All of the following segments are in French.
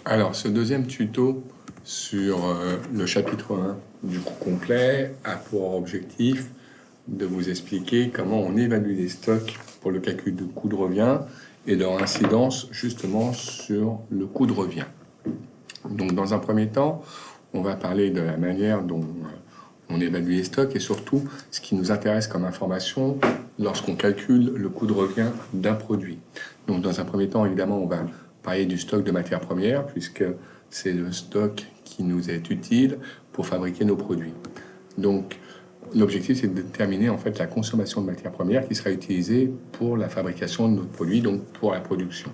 Alors, ce deuxième tuto sur le chapitre 1 du coût complet a pour objectif de vous expliquer comment on évalue les stocks pour le calcul du coût de revient et leur incidence justement sur le coût de revient. Donc, dans un premier temps, on va parler de la manière dont on évalue les stocks et surtout ce qui nous intéresse comme information lorsqu'on calcule le coût de revient d'un produit. Donc, dans un premier temps, évidemment, on va parler du stock de matières premières puisque c'est le stock qui nous est utile pour fabriquer nos produits. Donc, l'objectif, c'est de déterminer en fait la consommation de matières premières qui sera utilisée pour la fabrication de notre produit, donc pour la production.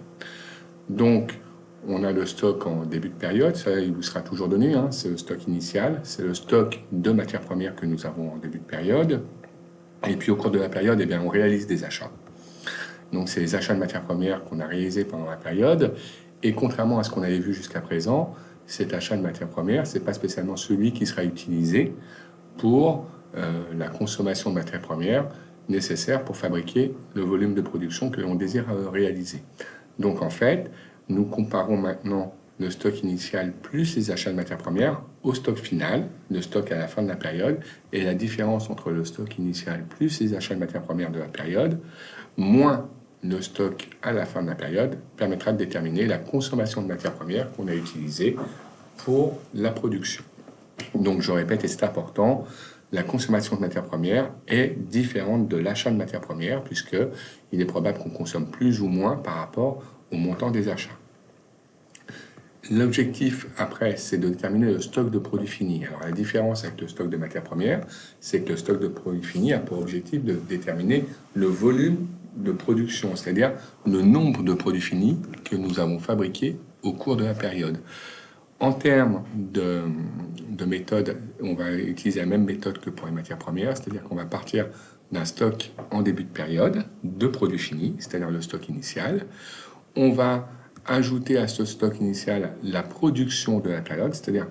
Donc, on a le stock en début de période, ça il vous sera toujours donné, hein, c'est le stock initial, c'est le stock de matières premières que nous avons en début de période. Et puis au cours de la période, eh bien, on réalise des achats. Donc c'est les achats de matières premières qu'on a réalisés pendant la période. Et contrairement à ce qu'on avait vu jusqu'à présent, cet achat de matières premières, c'est pas spécialement celui qui sera utilisé pour la consommation de matières premières nécessaires pour fabriquer le volume de production que l'on désire réaliser. Donc en fait, nous comparons maintenant le stock initial plus les achats de matières premières au stock final, le stock à la fin de la période, et la différence entre le stock initial plus les achats de matières premières de la période, moins le stock à la fin de la période, permettra de déterminer la consommation de matières premières qu'on a utilisée pour la production. Donc je répète, et c'est important, la consommation de matières premières est différente de l'achat de matières premières, puisqu'il est probable qu'on consomme plus ou moins par rapport au montant des achats. L'objectif, après, c'est de déterminer le stock de produits finis. Alors, la différence avec le stock de matières premières, c'est que le stock de produits finis a pour objectif de déterminer le volume de production, c'est-à-dire le nombre de produits finis que nous avons fabriqués au cours de la période. En termes de méthode, on va utiliser la même méthode que pour les matières premières, c'est-à-dire qu'on va partir d'un stock en début de période de produits finis, c'est-à-dire le stock initial. On va ajouter à ce stock initial la production de la période, c'est-à-dire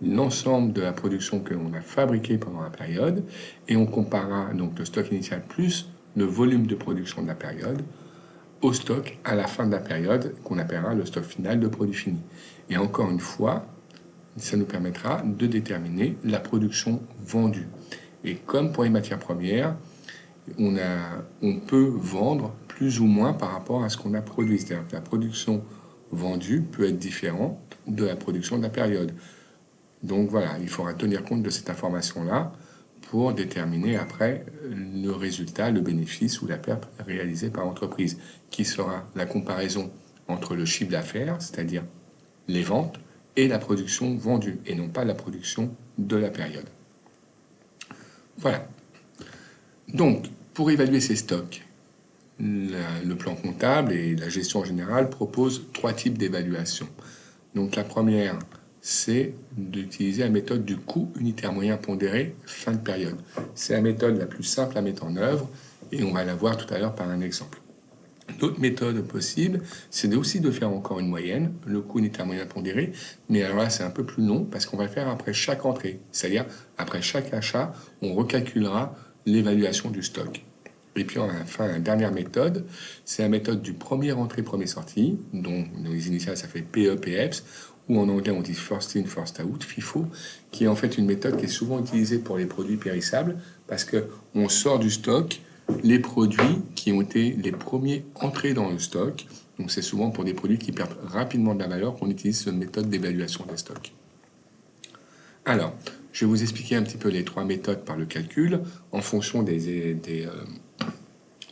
l'ensemble de la production que l'on a fabriquée pendant la période, et on comparera donc le stock initial plus le volume de production de la période au stock à la fin de la période, qu'on appellera le stock final de produits finis. Et encore une fois, ça nous permettra de déterminer la production vendue. Et comme pour les matières premières, on peut vendre plus ou moins par rapport à ce qu'on a produit. C'est-à-dire que la production vendue peut être différente de la production de la période. Donc voilà, il faudra tenir compte de cette information-là pour déterminer après le résultat, le bénéfice ou la perte réalisée par l'entreprise, qui sera la comparaison entre le chiffre d'affaires, c'est-à-dire les ventes, et la production vendue, et non pas la production de la période. Voilà. Donc, pour évaluer ces stocks, le plan comptable et la gestion générale proposent 3 types d'évaluation. Donc la première, c'est d'utiliser la méthode du coût unitaire moyen pondéré fin de période. C'est la méthode la plus simple à mettre en œuvre et on va la voir tout à l'heure par un exemple. L'autre méthode possible, c'est aussi de faire encore une moyenne, le coût unitaire moyen pondéré, mais alors là c'est un peu plus long parce qu'on va le faire après chaque entrée, c'est-à-dire après chaque achat, on recalculera l'évaluation du stock. Et puis enfin, la dernière méthode, c'est la méthode du premier entrée, premier sortie, dont dans les initiales ça fait PE, PEPS, ou en anglais on dit First In, First Out, FIFO, qui est en fait une méthode qui est souvent utilisée pour les produits périssables, parce qu'on sort du stock les produits qui ont été les premiers entrés dans le stock. Donc c'est souvent pour des produits qui perdent rapidement de la valeur qu'on utilise cette méthode d'évaluation des stocks. Alors, je vais vous expliquer un petit peu les 3 méthodes par le calcul en fonction des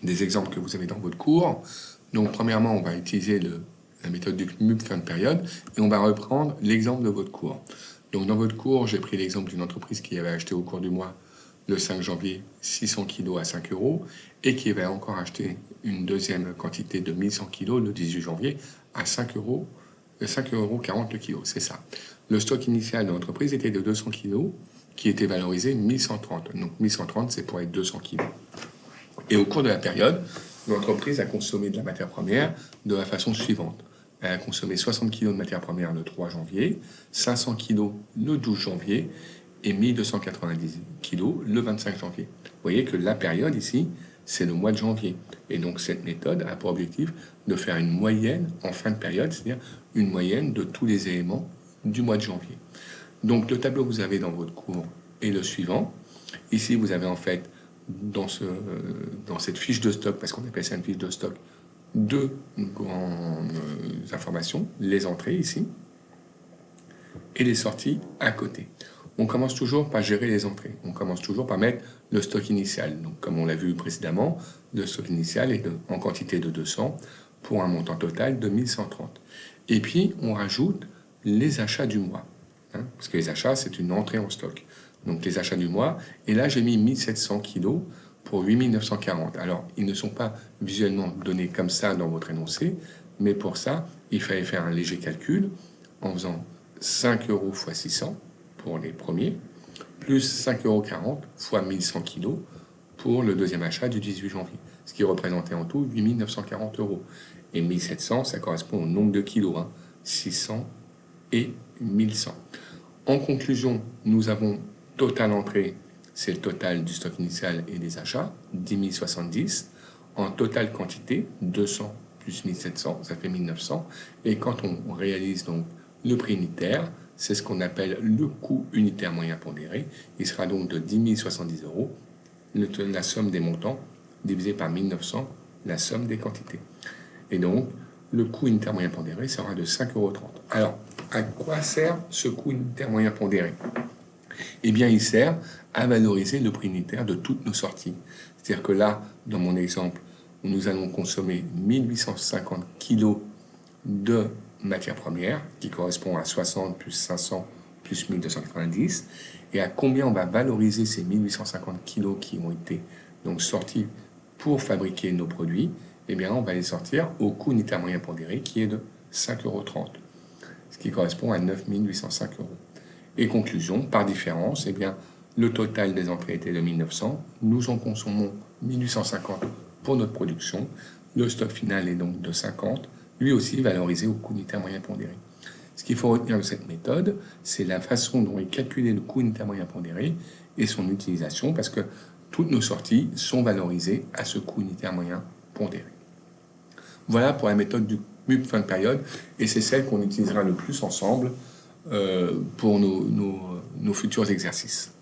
exemples que vous avez dans votre cours. Donc premièrement, on va utiliser la méthode du CMUB fin de période et on va reprendre l'exemple de votre cours. Donc dans votre cours, j'ai pris l'exemple d'une entreprise qui avait acheté au cours du mois le 5 janvier 600 kg à 5 € et qui avait encore acheté une deuxième quantité de 1100 kg le 18 janvier à 5,40 € le kilo, c'est ça. Le stock initial de l'entreprise était de 200 kg qui était valorisé 1130. Donc 1130, c'est pour être 200 kg. Et au cours de la période, l'entreprise a consommé de la matière première de la façon suivante. Elle a consommé 60 kg de matière première le 3 janvier, 500 kg le 12 janvier et 1290 kg le 25 janvier. Vous voyez que la période ici, c'est le mois de janvier. Et donc cette méthode a pour objectif de faire une moyenne en fin de période, c'est-à-dire une moyenne de tous les éléments du mois de janvier. Donc le tableau que vous avez dans votre cours est le suivant. Ici, vous avez en fait, dans cette fiche de stock, parce qu'on appelle ça une fiche de stock, deux grandes informations, les entrées ici, et les sorties à côté. On commence toujours par gérer les entrées. On commence toujours par mettre le stock initial. Donc, comme on l'a vu précédemment, le stock initial est en quantité de 200 pour un montant total de 1130. Et puis, on rajoute les achats du mois. Parce que les achats, c'est une entrée en stock. Donc, les achats du mois. Et là, j'ai mis 1700 kg pour 8940. Alors, ils ne sont pas visuellement donnés comme ça dans votre énoncé. Mais pour ça, il fallait faire un léger calcul en faisant 5 euros x 600 pour les premiers, plus 5,40 € fois 1100 kg pour le deuxième achat du 18 janvier, ce qui représentait en tout 8 940 €. Et 1700, ça correspond au nombre de kilos, 600 et 1100. En conclusion, nous avons total entrée, c'est le total du stock initial et des achats, 10 070. En totale quantité, 200 plus 1700, ça fait 1900. Et quand on réalise donc le prix unitaire, c'est ce qu'on appelle le coût unitaire moyen pondéré. Il sera donc de 10 070 €, la somme des montants, divisé par 1900, la somme des quantités. Et donc, le coût unitaire moyen pondéré sera de 5,30 €. Alors, à quoi sert ce coût unitaire moyen pondéré? Eh bien, il sert à valoriser le prix unitaire de toutes nos sorties. C'est-à-dire que là, dans mon exemple, nous allons consommer 1850 kg de matière première, qui correspond à 60 plus 500 plus 1290, et à combien on va valoriser ces 1850 kg qui ont été donc sortis pour fabriquer nos produits. Eh bien, on va les sortir au coût unitaire moyen pondéré qui est de 5,30 €, ce qui correspond à 9 805 €. Et conclusion, par différence, eh bien, le total des entrées était de 1900, nous en consommons 1850 pour notre production, le stock final est donc de 50, lui aussi valorisé au coût unitaire moyen pondéré. Ce qu'il faut retenir de cette méthode, c'est la façon dont est calculé le coût unitaire moyen pondéré et son utilisation, parce que toutes nos sorties sont valorisées à ce coût unitaire moyen pondéré. Voilà pour la méthode du MUP fin de période, et c'est celle qu'on utilisera le plus ensemble pour nos futurs exercices.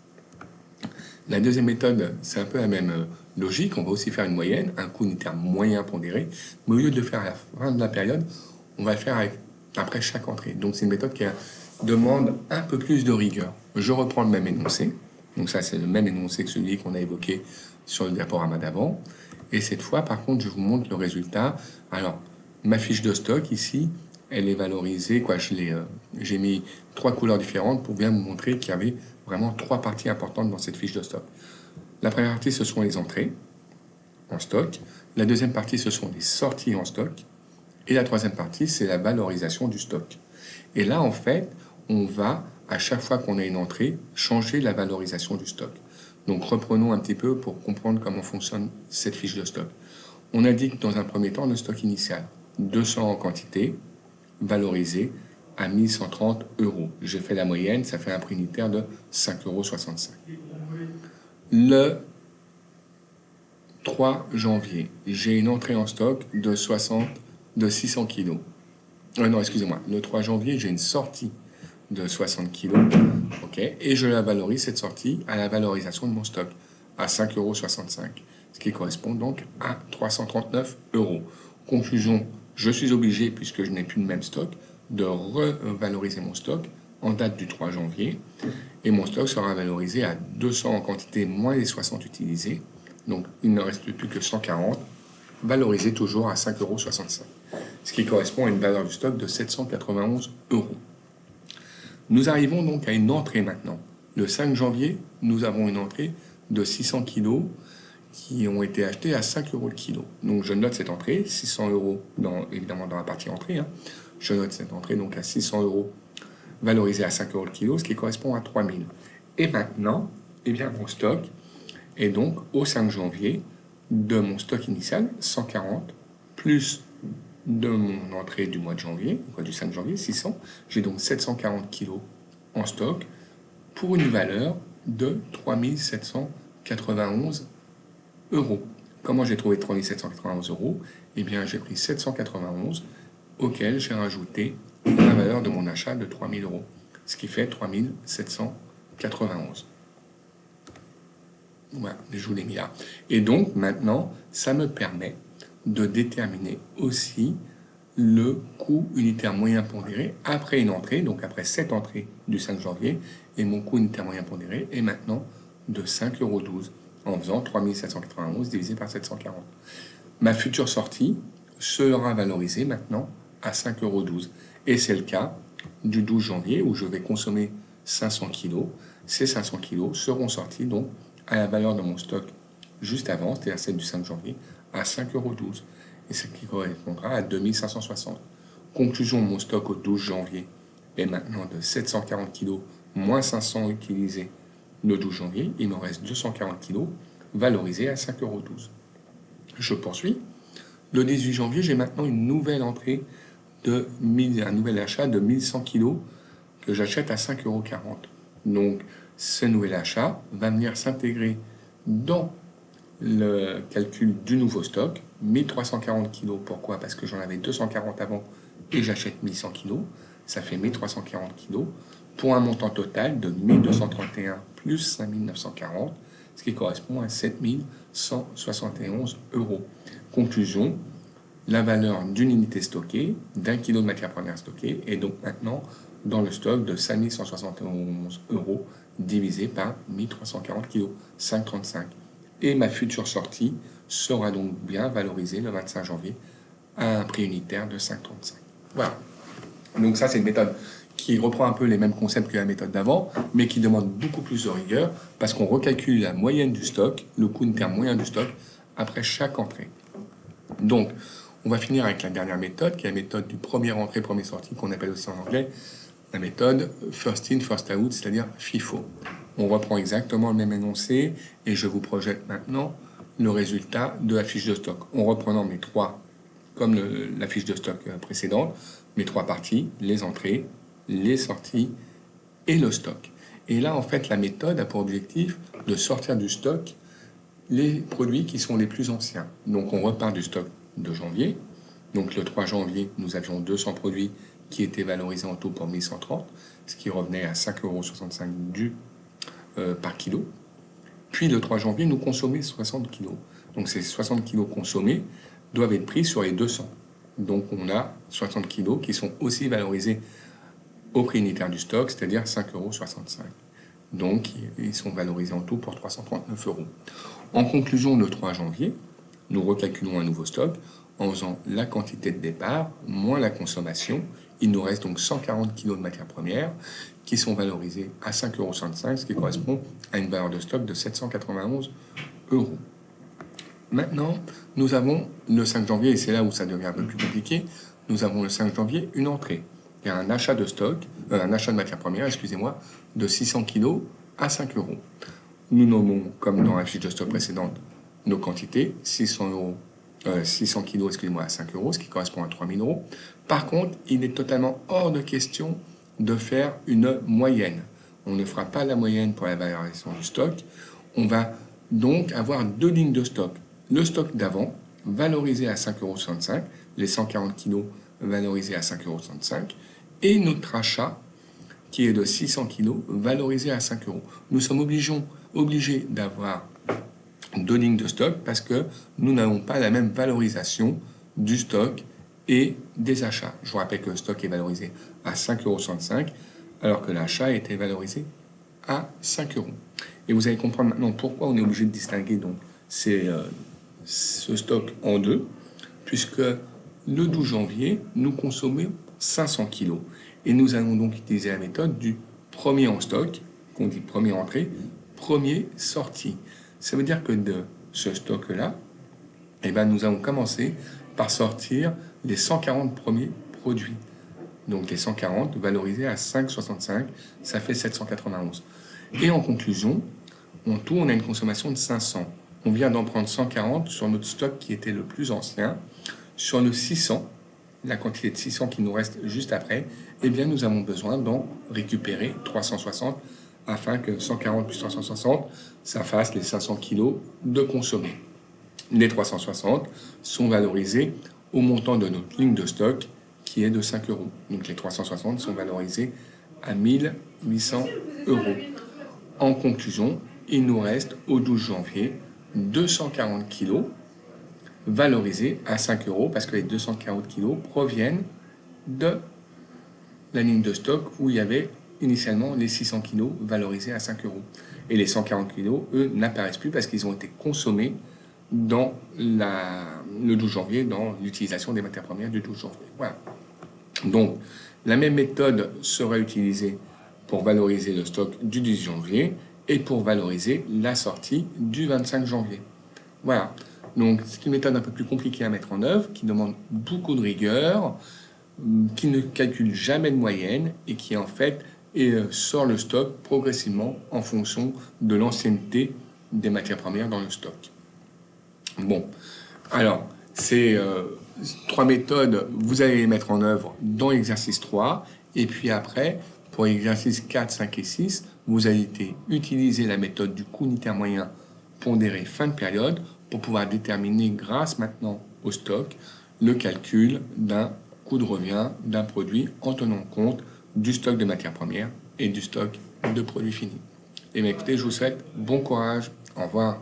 La deuxième méthode, c'est un peu la même logique. On va aussi faire une moyenne, un coût unitaire moyen pondéré, mais au lieu de le faire à la fin de la période, on va le faire après chaque entrée. Donc c'est une méthode qui demande un peu plus de rigueur. Je reprends le même énoncé. Donc ça, c'est le même énoncé que celui qu'on a évoqué sur le diaporama d'avant. Et cette fois, par contre, je vous montre le résultat. Alors, ma fiche de stock ici, elle est valorisée. J'ai mis 3 couleurs différentes pour bien vous montrer qu'il y avait vraiment 3 parties importantes dans cette fiche de stock. La première partie, ce sont les entrées en stock. La deuxième partie, ce sont les sorties en stock. Et la troisième partie, c'est la valorisation du stock. Et là, en fait, on va, à chaque fois qu'on a une entrée, changer la valorisation du stock. Donc, reprenons un petit peu pour comprendre comment fonctionne cette fiche de stock. On indique dans un premier temps le stock initial. 200 en quantité, valorisé à 1130 €. J'ai fait la moyenne, ça fait un prix unitaire de 5,65 €. Le 3 janvier, j'ai une entrée en stock de 600 kg. Non, excusez-moi. Le 3 janvier, j'ai une sortie de 60 kg. Okay, et je la valorise, cette sortie, à la valorisation de mon stock, à 5,65 €. Ce qui correspond donc à 339 €. Conclusion, je suis obligé, puisque je n'ai plus le même stock, de revaloriser mon stock en date du 3 janvier. Et mon stock sera valorisé à 200 en quantité moins les 60 utilisés. Donc, il ne reste plus que 140, valorisé toujours à 5,65 €. Ce qui correspond à une valeur du stock de 791 €. Nous arrivons donc à une entrée maintenant. Le 5 janvier, nous avons une entrée de 600 kg qui ont été achetés à 5 € le kilo. Donc je note cette entrée, 600 € évidemment dans la partie entrée. Je note cette entrée donc à 600 € valorisée à 5 € le kilo, ce qui correspond à 3000. Et maintenant, eh bien, mon stock est donc au 5 janvier de mon stock initial, 140, plus de mon entrée du mois de janvier, du 5 janvier, 600. J'ai donc 740 kg en stock pour une valeur de 3791 €. Comment j'ai trouvé 3 791 euros? Eh bien, j'ai pris 791, auquel j'ai rajouté la valeur de mon achat de 3 000 euros, ce qui fait 3 791. Voilà, je vous l'ai mis là. Et donc, maintenant, ça me permet de déterminer aussi le coût unitaire moyen pondéré après une entrée, donc après cette entrée du 5 janvier, et mon coût unitaire moyen pondéré est maintenant de 5,12 euros en faisant 3 791 divisé par 740. Ma future sortie sera valorisée maintenant à 5,12 euros. Et c'est le cas du 12 janvier où je vais consommer 500 kg. Ces 500 kg seront sortis donc à la valeur de mon stock juste avant, c'est-à-dire celle du 5 janvier, à 5,12 euros. Et ce qui correspondra à 2560. Conclusion, mon stock au 12 janvier est maintenant de 740 kg moins 500 utilisés le 12 janvier. Il me reste 240 kg valorisés à 5,12 euros. Je poursuis. Le 18 janvier, j'ai maintenant une nouvelle entrée un nouvel achat de 1100 kg que j'achète à 5,40 euros. Donc, ce nouvel achat va venir s'intégrer dans le calcul du nouveau stock. 1340 kg, pourquoi? Parce que j'en avais 240 avant et j'achète 1100 kg. Ça fait 1340 kg pour un montant total de 1231 plus 5940, ce qui correspond à 7171 euros. Conclusion, la valeur d'une unité stockée, d'un kilo de matière première stockée, est donc maintenant dans le stock de 5171 euros divisé par 1340 kg, 5,35. Et ma future sortie sera donc bien valorisée le 25 janvier à un prix unitaire de 5,35. Voilà. Donc ça, c'est une méthode qui reprend un peu les mêmes concepts que la méthode d'avant, mais qui demande beaucoup plus de rigueur parce qu'on recalcule la moyenne du stock, le coût unitaire moyen du stock, après chaque entrée. Donc, on va finir avec la dernière méthode, qui est la méthode du premier entrée, premier sortie, qu'on appelle aussi en anglais la méthode first in, first out, c'est-à-dire FIFO. On reprend exactement le même énoncé et je vous projette maintenant le résultat de la fiche de stock. En reprenant mes trois, comme la fiche de stock précédente, mes trois parties, les entrées, les sorties et le stock. Et là, en fait, la méthode a pour objectif de sortir du stock les produits qui sont les plus anciens. Donc, on repart du stock de janvier. Donc, le 3 janvier, nous avions 200 produits qui étaient valorisés en tout pour 1130, ce qui revenait à 5,65 € par kilo. Puis, le 3 janvier, nous consommons 60 kg. Donc, ces 60 kg consommés doivent être pris sur les 200. Donc, on a 60 kg qui sont aussi valorisés au prix unitaire du stock, c'est-à-dire 5,65 €. Donc, ils sont valorisés en tout pour 339 €. En conclusion, le 3 janvier, nous recalculons un nouveau stock en faisant la quantité de départ moins la consommation. Il nous reste donc 140 kg de matières premières qui sont valorisées à 5,65 €, ce qui correspond à une valeur de stock de 791 €. Maintenant, nous avons le 5 janvier, et c'est là où ça devient un peu plus compliqué, nous avons le 5 janvier une entrée. Il y a un achat de stock, un achat de matières premières, excusez-moi, de 600 kg à 5 €. Nous nommons, comme dans la fiche de stock précédente, nos quantités, 600 kg, excusez-moi, à 5 €, ce qui correspond à 3 000 €. Par contre, il est totalement hors de question de faire une moyenne. On ne fera pas la moyenne pour la valorisation du stock. On va donc avoir deux lignes de stock. Le stock d'avant, valorisé à 5,65 €, les 140 kg valorisés à 5,65 €, et notre achat, qui est de 600 kg, valorisé à 5 €. Nous sommes obligés d'avoir deux lignes de stock parce que nous n'avons pas la même valorisation du stock et des achats. Je vous rappelle que le stock est valorisé à 5,65 € alors que l'achat était valorisé à 5 €. Et vous allez comprendre maintenant pourquoi on est obligé de distinguer donc ce stock en deux, puisque le 12 janvier, nous consommons 500 kg. Et nous allons donc utiliser la méthode du premier en stock, qu'on dit premier entrée, premier sorti. Ça veut dire que de ce stock-là, eh ben, nous allons commencer par sortir les 140 premiers produits. Donc les 140 valorisés à 5,65, ça fait 791. Et en conclusion, en tout, on a une consommation de 500. On vient d'en prendre 140 sur notre stock qui était le plus ancien. Sur le 600, la quantité de 600 qui nous reste juste après, eh bien nous avons besoin d'en récupérer 360 afin que 140 plus 360, ça fasse les 500 kg de consommés. Les 360 sont valorisés au montant de notre ligne de stock qui est de 5 euros. Donc les 360 sont valorisés à 1800 euros. En conclusion, il nous reste au 12 janvier 240 kg valorisés à 5 euros parce que les 240 kg proviennent de la ligne de stock où il y avait initialement les 600 kg valorisés à 5 euros. Et les 140 kg, eux, n'apparaissent plus parce qu'ils ont été consommés dans le 12 janvier, dans l'utilisation des matières premières du 12 janvier. Voilà. Donc, la même méthode sera utilisée pour valoriser le stock du 10 janvier et pour valoriser la sortie du 25 janvier. Voilà. Donc, c'est une méthode un peu plus compliquée à mettre en œuvre, qui demande beaucoup de rigueur, qui ne calcule jamais de moyenne et qui, en fait, sort le stock progressivement en fonction de l'ancienneté des matières premières dans le stock. Bon, alors, ces 3 méthodes, vous allez les mettre en œuvre dans l'exercice 3, et puis après, pour l'exercice 4, 5 et 6, vous allez utiliser la méthode du coût unitaire moyen pondéré fin de période pour pouvoir déterminer, grâce maintenant au stock, le calcul d'un coût de revient d'un produit en tenant compte du stock de matières premières et du stock de produits finis. Et bien écoutez, je vous souhaite bon courage. Au revoir.